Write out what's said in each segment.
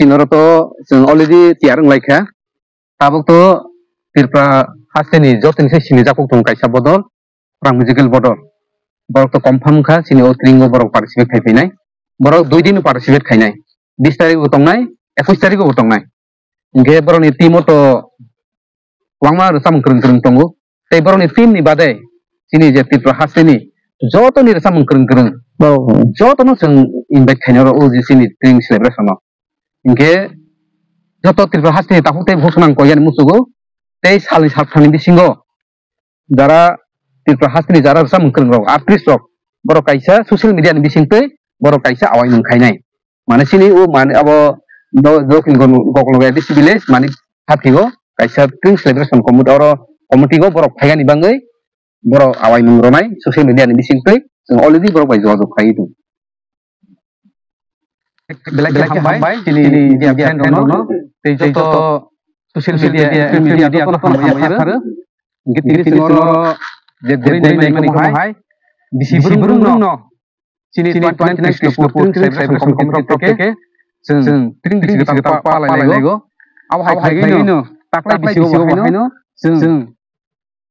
sinoro to जों already tiar nglaikha tabuk to tirpa hasteni jotin se sini jakuk tung kaisa bodol prang musical bodol borok to confirm kha sini o tringo borok participate khai pinai borok 2 din participate khainai 20 tarik utongnai 21 tarik utongnai ingke borok ni team to wangma samung krung krung tongo tei borok ni team ni bade sini je tirpa hasteni joto ni samung krung krung joto no जों invite khainaro o je sini tring celebration no ingke joto tirpa hasteni takute bhusanang ko yani musugo tei sali sapthani bisingo jara tirpa hasteni jara samung krung rok artist rok borok kaisa social media ni bisingtei borok kaisa awai mung khainai mane sini o mane abo dokin gokologa dis village mane hathigo kaisa tring celebration committee go borok phaigani bangai borok awai mung ronai social media ni bisingtei जों already borok bai jog khai tu belai hambai sini dia friend no tei joto social media to hambai thar ingke singoro je dei mai ko hai bisi burung no sini 29 next to 14 celebration committee teke जों tring ta palai go aw hai no taklai bisi go hai no जों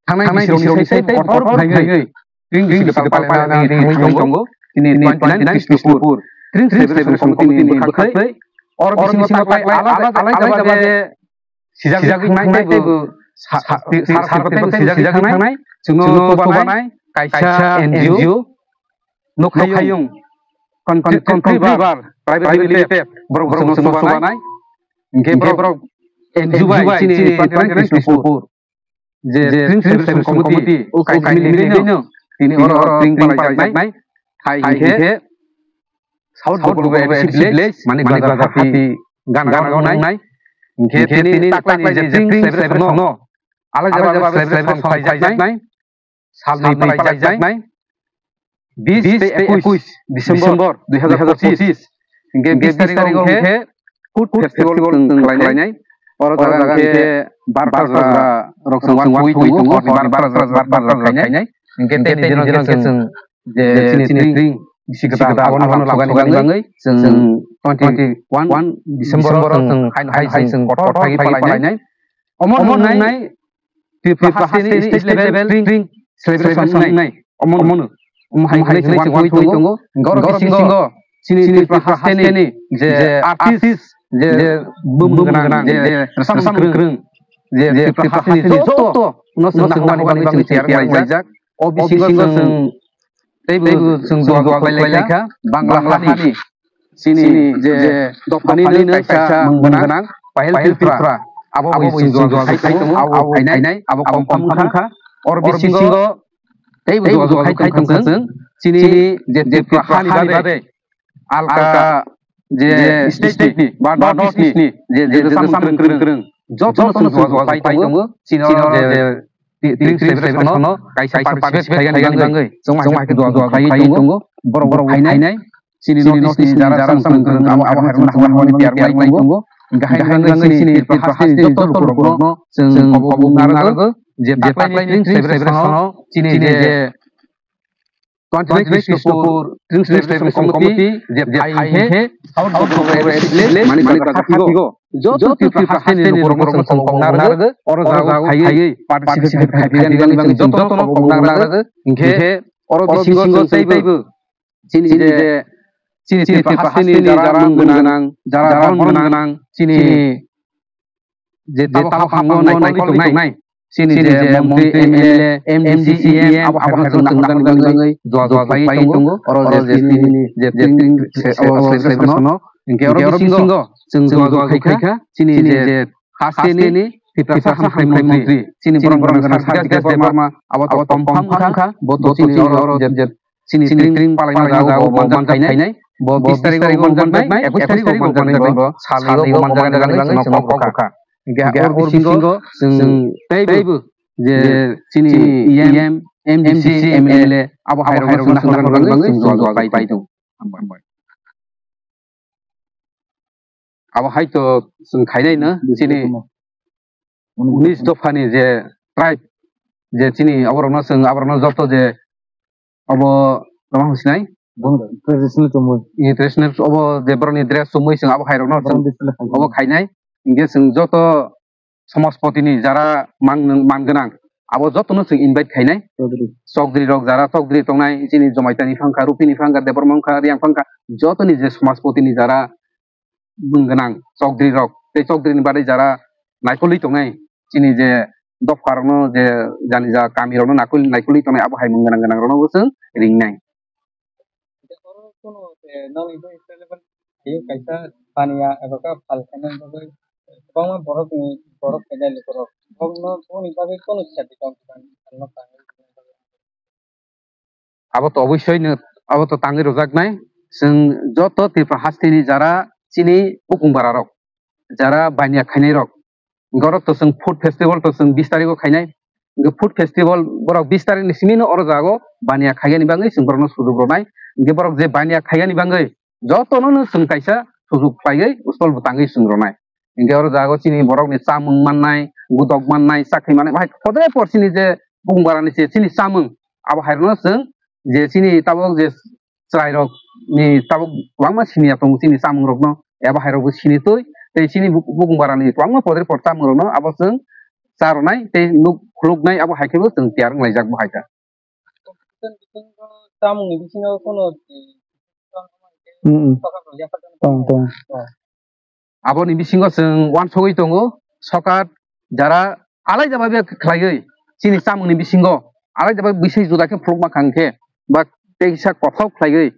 थांनाय बिसोरनि side अटर फाइगै ट्रिं बिसोर पालना tongo ini 29 Krishnapur ट्रिं celebration committee ni बखाखै और बिसिङाव ताक्लाय आलाय जाबाजे सिजागै थांनाय तेबो सारखौ सिजागै थांनाय जोंनो तबानाय कायसा NGO नखायung कन्ट्रिबार प्राइवेट लिमिटेड ब्रक जोंनो तबानाय इंके ब्रक NGO बाय सिनि 29 Krishnapur जे ट्रिं celebration committee o kaisa milino ini orang tring palai thai ingke south bogolga village mani gaza hati gan nai ingke tini taklai je tring celebration no alai jaba celebration palai nai salni palai nai 20 te 21 December 2025 ingke 20 tarik ingke food festival khalai nai और जगह के बारपास रok जों wan tui tungo और बारपास खाइनाय इंके तेनि दिनाव के जों जे सिनि ट्रिं बिसिगता आवन लगानि बाङै जों 21 December जों हाइ जों गट थागि पालायनाय अमन नाय टिपा हास्टेनि स्टेट लेभेल ट्रिं celebration नाय अमन हाइ wan tui tungo गौरव बिसिंगो सिनि टिपा हास्टेनि जे आर्टिस्ट जे बुम गोनां जे रसाम krung जे प्रकाशनि जतो उनाव जों नांगौबानि बांसिन तियार लाइजाक अ बिसिंगो जों तेबो जों जवा लाइलायखा बांलाहानि सिनि जे दफानि कायसा गोनां पाहेल फिल्ट्रा आबो जों जवा खाइथों आबो फाइनाय आबो कमखा और बिसिंगो तेबो जवा खाइथों जों सिनि जे प्रकाशनि बादे आलका जे स्टेटनि बा नर्थ इस्टनि जे रसाम krung joto जों खाइथों सिनाव जे ट्रिं celebration no kaisa participate खाइगनि बाङै जों माइखौ जवा खाइथों बर फाइनाय सिनि नर्थ इस्टनि जारा रसाम krung आबो हारमोन तियार लाइथों गाहाय सिनि हास्टेनि जतो लोकनो जों अबो नारगो जे ताक्लाय ट्रिं celebration no सिनि जे 29 Krishnapur ट्रिं celebration committee जे आइहे आउट बगलगा माने खाथिगो जतो टिपा हास्टेनि बरमोन जों नारगो और जागो खायै पार्टिसिपेट खाइगनि बाङै जों जतो नारगो इंखे और बिसिंगो तैबो सिनि जे टिपा हास्टेनि जारा मन गोनां सिनि जे ताव हामो नाय सिनि जे मंत्री MLA MDCM आबो हारमोन जों नारगनि बाङै जवा खाइथों और जे सिनि जे celebration no इंके और बिसिंगो जों जवा खाइखा सिनि जे हास्टेनि टिपा मंत्री सिनि बरम सार्टिफिकेट बर्मा आबो कमफार्म खा बतो सिनि और जे सिनि ट्रिं पालायना जागो मनजान खाइनाय 20 तारिख मनजान नाय 21 तारिख मनजान सालिगो मनजान बाङै जों कमखा इंके और बिसिंगो जों तैबो जे सिनि EM MDC MLA आबो हायरमोन नारगनि बाङै जों जवा खाइथों अब हाइतो जों खाइनाय न सिनि 19 दफानि जे ट्राइब जे सिनि आबरनो जों आबरनो जतो जे अब मा होसिनाय traditional chumui traditional obo je boroni dress chumui sing abo khairok no obo khainai inge sing joto Samajpati ni jara manganang abo joto no sing invite khainai chokdri rok jara chokdri tongnai chini jomaitani phangkha rupini phangkha debormangkha riang phangkha joto ni je Samajpati ni jara bunganang chokdri rok te chokdri ni badai jara naikoli tongnai chini je dofar no je jani ja kami rok no naikoli tongnai abo hai munganang ganang rok no sing ringnai kono non itu level ayo kaisa pania ebaga phal khanan bagai bangma borok kedai le borok bangno poni bagai kono chati kam kan no kan abo to obossoi no abo to tangi rojak nai sing joto tipa hastini jara chini pukungbara rok jara bania khainai rok gorok to sing food festival to sing 20 tarikh khainai food festival borok 20 tarikh ni simino oro jago bania khaigani bangai sing borno suduk ronai ge borok je bania khaigani bangai joto no sing kaisa sujug paigai ustol butangai sing ronai inge oro jago chini borok ni chamung mannai gudok mannai sakhi mannai bai kodre porchini je pukungbara ni chini chamung abo hairno sing je chini tabok je chrai rok ni tabok wangma sini atong chini chamung rok no eba hairok bu sini toi te chini pukungbara ni wangma podre por chamung rok no abo sing charonai te nuk khuluknai abo haikebo sing tiarang laijak bo haita tamu ni bisino kono tong abo ni bisingo sing wan sogoi tongo sokat jara alai jaba be khlaioi chini chamung ni bisingo alai jaba bisai juda ke phulukma khangke ba teisa kothok khlaioi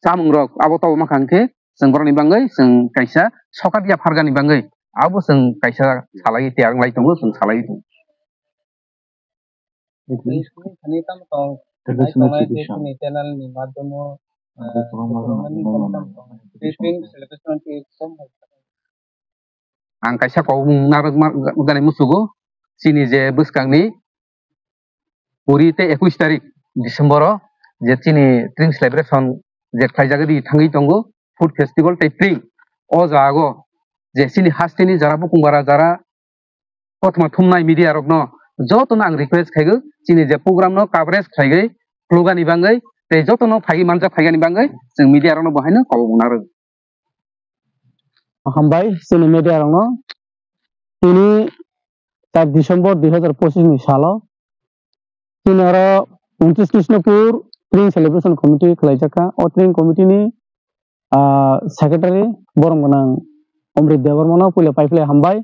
chamung rok abo to ma khangke sing boroni bangai sing kaisa sokat ya phargani bangai abo sing kaisa salai tiarang lai tongo sing salai tong khani tam tong traditional channel ni madhomo ang kaisa ko narak gani musugo sini je buskangni puri te 21 tarik December je chini string celebration je khaijagadi thangi tongo food festival te string o jago je chini hastini jara bukungbara jara prothoma thumnai media rok no joto ang request khaigo chini je program no coverage khaigai plugani bangai te joto no phagi manja phagani bangai jeng media rok no bahaino ko bunaro hambai sini media rok no ini 4 December 2025 ni salo tinaro 29 Krishnapur string celebration committee khlaijaka o string committee ni secretary boromganang Omrit Debormano pule paiple hambai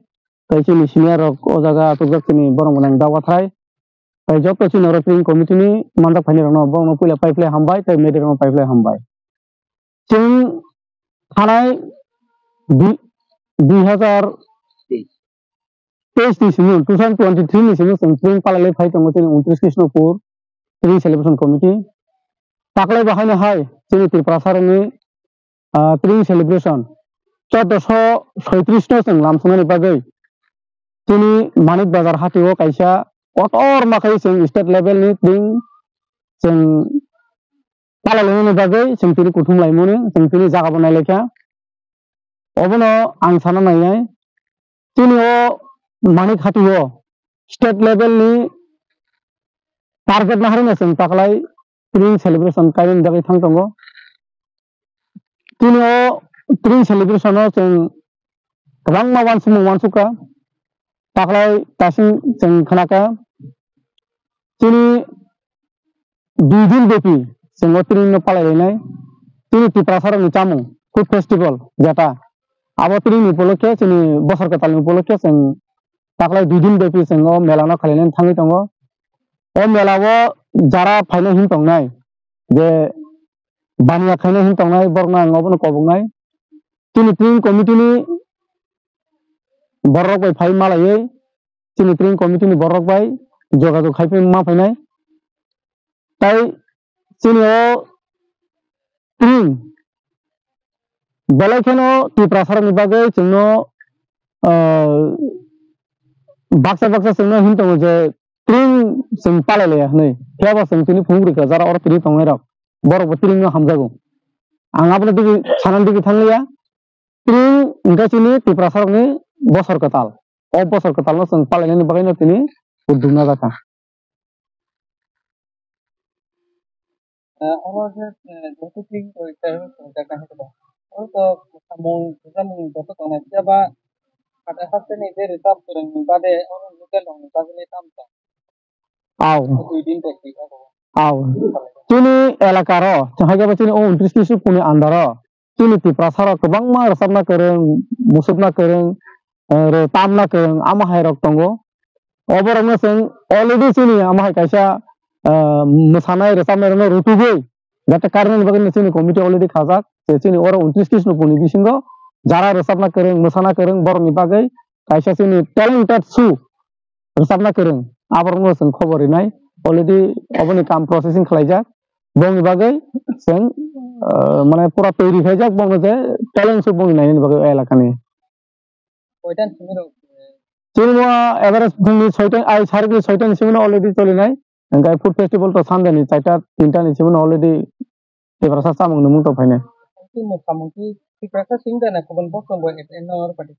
tai chini senior rok o jaga tujak chini boromganang dawathai tai job to chini string committee ni manda phani rok no bongno pule paiple hambai tai media rok paiple hambai ching thanai 2023 ni simu 2023 ni simu string palale phai tongo chini 29 Krishnapur string celebration committee taklai bahaina hai chini Tripura sarani string celebration 1436 no sing lamsungani bagai chini Manik Bazar hatio kaisa otor makai sing state level ni string sing palale ni bagai sing tini kuthum laimone sing tini jaga banai lekha obono ang sana nai chini o Manik hatio state level ni target na harina sing taklai string celebration kain bagai thang tongo chini o string celebration o sing kabangma wansuka taklai tasing sing khanaka chini 2 din bepi sing string no palai nai chini Tripura sarani chamung food festival jata abo string upolokhe chini bosor katal upolokhe sing taklai 2 din bepi sing o mela no khalainen thangi tongo o mela o jara phaina hin tongnai je bania khaina hin tongnai borna ngobono kobungnai chini string committee ni borok bai phai malai chini string committee ni borok bai jogajog khaipai ma phainai tai chini o string belakheno Tripura sarani bagai chingno baksa chingno hin tongo je string sing palale nei theba sing tini phungri ka jara or tini tongai rok borok bo string no hamjago ang apna digi sanan digi thanglia string ingka chini Tripura sarani bosor katal o bosor katal no sing palale ni bagai no tini udungna jata Oro je joto ting to iter project kan itu. Oro to samung joto to na siapa ada hasil ni dia resap kurang bade oro local dong bagini tamta. আও Itu idin teknik apa. আও চিনি এলাকার চাহাইগাবা চিনি 29 কিছু পুনি আন্দার চিনি টিপ্রাসার গোबां রসাবনা করং মুসুবনা করং তামনা করং আমাহাই রক দङ অবরংनो जों अलरेडी চিনি আমাহাই কাইসা मोसानाय रोजाबनाय रुटुबै যাতে কারণের বাগै চিনি কমিটি অলরেডি খাজাক যে চিনি ওরা 29 কৃষ্ণ পুনি বিসিঙ্গ যারা রসাবনা করং মোসানা করং বরनि বাগै কাইসা চিনি ট্যালেন্টেড সু রসাবনা করং আবরংनो जों खबरै नाय অলরেডি অবনি কাম প্রসেসিং খালাইজাক বংनि বাগै जों মানে পুরা তৈরি হয়ে যাক বংनो যে ট্যালেন্ট সু বংनि নাইनि বাগै এলাকানি Koitan simiro চিনিমা এভারেজ বুংনি 6টা আই সারগি 6টা নিছিমনো অলরেডি চলি নাই গাই ফুড ফেস্টিভ্যাল তো সানদানি 4টা 3টা নিছিমনো already এবারসা সামংনো মুতো ফাইনে itu samung ki prasa singda na kubon bokong bo enor pati.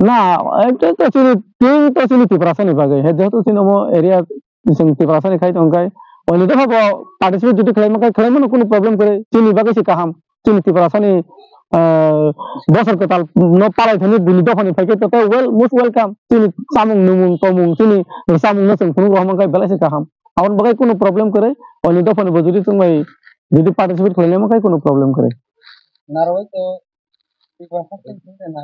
না এটা তো চিনি তিন তো চিনি টিপ্রাসানি বাগै হে যেহেতু চিনমো এরিয়া जों টিপ্রাসানি খাই দংকাই অনি দেখাব পার্টিসিপেট যদি খাইমাকাই খাইমনো কোনো প্রবলেম করে চিনি বাগै সি কাহাম চিনি টিপ্রাসানি বছর কতাল ন পালাই থানি বিনি দফানি ফাইকে তো মোস্ট ওয়েলকাম চিনি সামুং নুমুং তমুং চিনি সামুং নসং কোনো রহমাকাই বেলাসি কাহাম আউন বাগै কোনো প্রবলেম করে অনি দফানি বজুরি তুমি যদি পার্টিসিপেট খাইমাকাই কোনো প্রবলেম করে Naroi to ki prasa singda na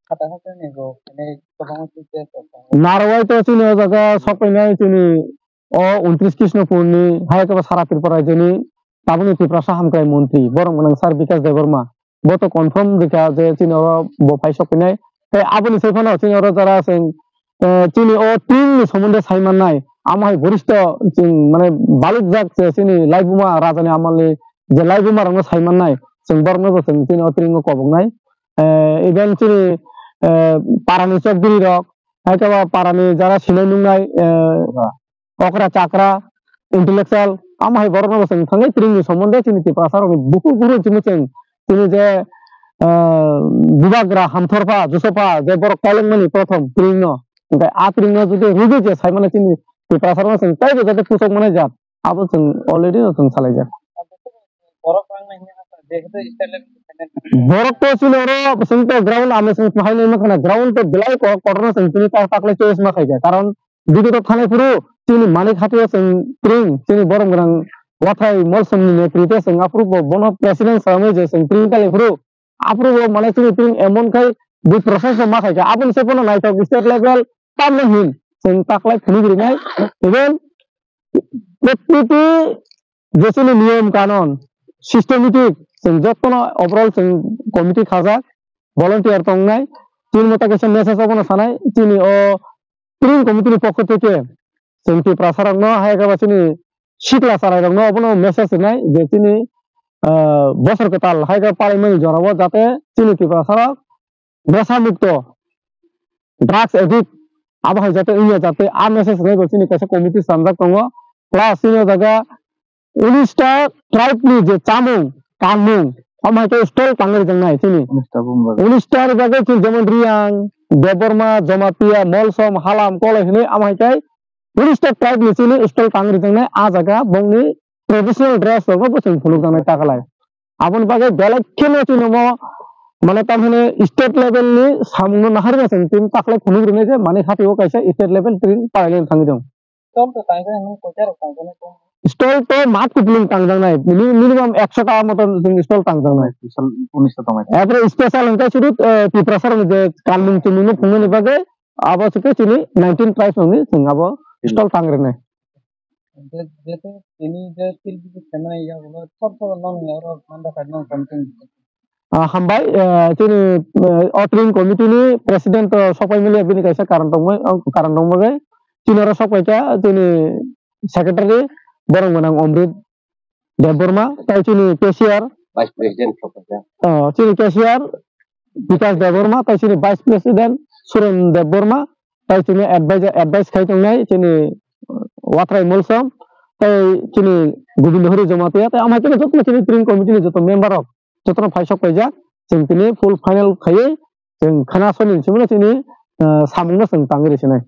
kata kata ni go ene kubang sukses to. নারওয়াই তো চিনি ও জায়গা সকাইনাই চিনি ও 29 কৃষ্ণপুরনি হাইকাবা সারা ত্রিপুরা যিনি তাবুনি ত্রিপুরা হামকাই মন্ত্রী বরং মনাং স্যার বিকাশ দেববর্মা বত কনফার্ম দেখা যে চিনি ও বফাই সকাইনাই তাই আবুনি সেখানে চিনি ওরা যারা আছেন চিনি ও তিন সম্বন্ধে সাইমান নাই আমাই বরিষ্ঠ মানে বালুক জাক চিনি লাইবুমা রাজানি আমালে যে লাইবুমা রং সাইমান নাই जों बरनो जों चिनि ও তিন কবংনাই ইভেন চিনি পারানি চকগুরি রক হাইকাবা পারানি যারা সিলাই নুংনাই অকরা চাকরা ইন্টেলেকচুয়াল আমাই বরনো जों থাঙ্গাই ত্রিংনি সম্বন্ধে চিনি ত্রিপুরা বুকু গুরু চিনি চিনি যে বিভাগরা হামথরপা জুসপা যে বড় কলমনি প্রথম ত্রিংন ओमफ्राय आ ত্রিংন যদি রুগে যে সাইমানে চিনি ত্রিপুরা जों তাইবো যাতে পুসক মানে যাত আবো जों অলরেডি जों চালাই যাক Borok pang na hiya sa dekho style বরক তো ছিল ওরা সিংটো গ্রাউন্ড আমি সিং হাইলে মাখানা গ্রাউন্ড তো বেলাই করোনা সিং তিনি তার পাকলে চয়েস মাখাই যায় কারণ দিকে তো খানে পুরো তিনি মালিক হাতিয়ে সিং ত্রিং তিনি বরং গ্রাং ওয়াথাই মলসমনি নেতৃত্বে সিং অ্যাপ্রুভ বন প্রেসিডেন্ট সামনে যে সিং ত্রিং কালে পুরো অ্যাপ্রুভ মানে তিনি ত্রিং এমন খাই বি প্রসেস মাখাই যায় আপনি সে কোনো নাই তো স্টেট লেভেল পাবলে হিন সিং পাকলে খুনিগিরি নাই ইভেন প্রত্যেকটি যে নিয়ম কানুন সিস্টেমেটিক जों जत्तनो ओभारअल जों कमिटि खाजाक भलान्टियार दंनाय तीन मोटाकेसन मेसेज अबनो सानाय तिनि ओ ত্রিং कमिटिनि पक्ष থেকে जों टिप्रासारनो हायगाबा चिनि शिखला सारायरनो अबनो मेसेज होनाय जे चिनि बसर कताल हायगा पारिमनि जराबो जाते चिनि टिप्रासारक नेशा मुक्त ड्राग्स एडिक्ट आबहाय जाते इया जाते आ मेसेज होनाय चिनि कासे कमिटि सामजाक दङ प्लास चिनि जागा 19টা ট্রাইবनि जे चामुं কামুং আমাকে স্টল কাঙ্গের জন্যই চিনি 19টার জায়গায় চিনি যেমন রিয়াং দেববর্মা জমাতিয়া মলসম হালাম কলেজনি আমাকে 19টা ট্রাইব চিনি স্টল কাঙ্গের জন্য আ জায়গা বংনি ট্রেডিশনাল ড্রেস দङ বসং ফুলুক জানাই টাকালাই আপন বাগে বেলেগ কেনে চিনি মানে তারমানে স্টেট লেভেলনি সামুনো নাহারি আছে তিন টাকলাই ফুলুক রনে যে মানে খাতিও কাইছে স্টেট লেভেল ট্রেন পাইলেন থাঙ্গি দङ tom to tangga nang kocar tangga ko স্টল তো মাত কুপলিং টাংজাং নাই মিনিমাম 100 টাকা মতন স্টল টাংজাং নাই 19 টাকা এবারে স্পেশাল এন্টা শুরু টিপ্রাসার যে কালমিং চিনি ফুংনি বাগে আবশ্যক চিনি 19 প্রাইস নি সিঙ্গাবো স্টল টাংরে নাই যেতে তিনি যে ফিল্ড সামনে ইয়া হলো সব নন আর মানদা কাট নন সামথিং হামবাই চিনি অট্রিং কমিটিনি প্রেসিডেন্ট সবাই মিলে বিনি কাইসা কারণ দংবাগে চিনরা সবাইকা চিনি সেক্রেটারি বরং মনাং অমৃত দেববর্মা তাই চিনি কেশিয়ার ভাইস প্রেসিডেন্ট চিনি কেশিয়ার বিকাশ দেববর্মা তাই চিনি ভাইস প্রেসিডেন্ট সুরেন দেববর্মা তাই চিনি অ্যাডভাইস খাইতংনাই চিনি ওয়াথরাই মলসম তাই চিনি গোবিন্দ হরি জমাতিয়া তাই আমাকে যত চিনি ত্রিং কমিটিনি যত মেম্বার যত ফাইসক পাইজা जों তিনি ফুল ফাইনাল খাইয়ে जों খানা সনি চিনি সামুংনো जों তাंगिरिसनाय